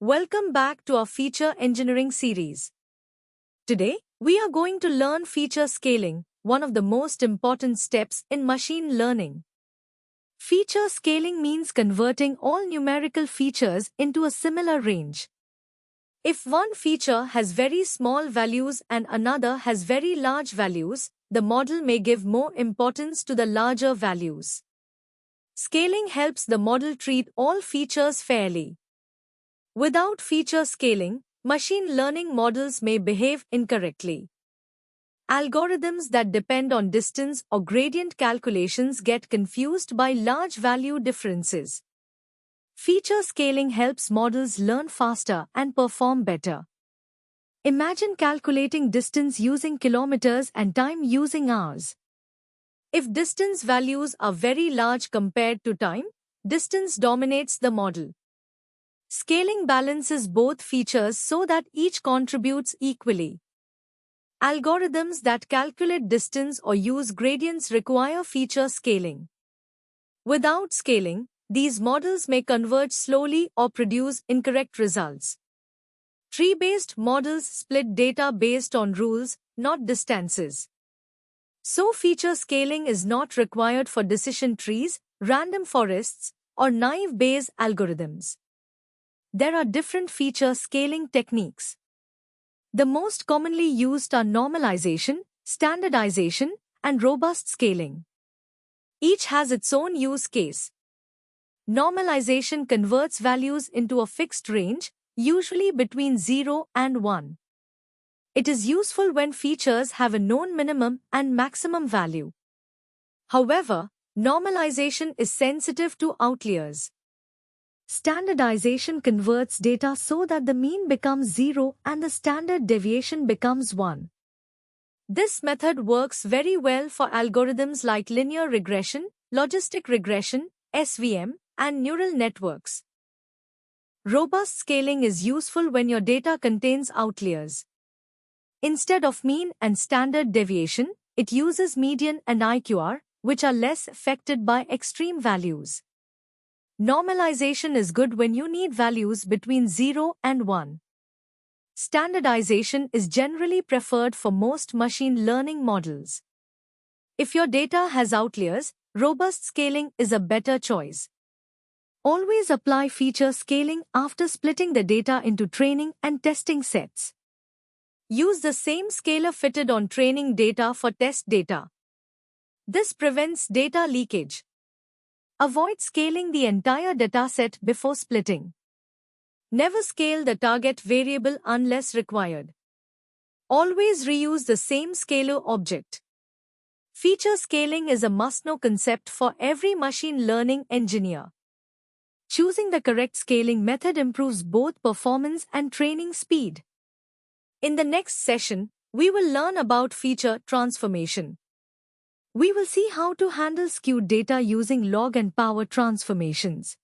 Welcome back to our feature engineering series. Today, we are going to learn feature scaling, one of the most important steps in machine learning. Feature scaling means converting all numerical features into a similar range. If one feature has very small values and another has very large values, the model may give more importance to the larger values. Scaling helps the model treat all features fairly. Without feature scaling, machine learning models may behave incorrectly. Algorithms that depend on distance or gradient calculations get confused by large value differences. Feature scaling helps models learn faster and perform better. Imagine calculating distance using kilometers and time using hours. If distance values are very large compared to time, distance dominates the model. Scaling balances both features so that each contributes equally. Algorithms that calculate distance or use gradients require feature scaling. Without scaling, these models may converge slowly or produce incorrect results. Tree-based models split data based on rules, not distances. So feature scaling is not required for decision trees, random forests, or naive Bayes algorithms. There are different feature scaling techniques. The most commonly used are normalization, standardization, and robust scaling. Each has its own use case. Normalization converts values into a fixed range, usually between 0 and 1. It is useful when features have a known minimum and maximum value. However, normalization is sensitive to outliers. Standardization converts data so that the mean becomes 0 and the standard deviation becomes 1. This method works very well for algorithms like linear regression, logistic regression, SVM, and neural networks. Robust scaling is useful when your data contains outliers. Instead of mean and standard deviation, it uses median and IQR, which are less affected by extreme values. Normalization is good when you need values between 0 and 1. Standardization is generally preferred for most machine learning models. If your data has outliers, robust scaling is a better choice. Always apply feature scaling after splitting the data into training and testing sets. Use the same scaler fitted on training data for test data. This prevents data leakage. Avoid scaling the entire dataset before splitting. Never scale the target variable unless required. Always reuse the same scalar object. Feature scaling is a must-know concept for every machine learning engineer. Choosing the correct scaling method improves both performance and training speed. In the next session, we will learn about feature transformation. We will see how to handle skewed data using log and power transformations.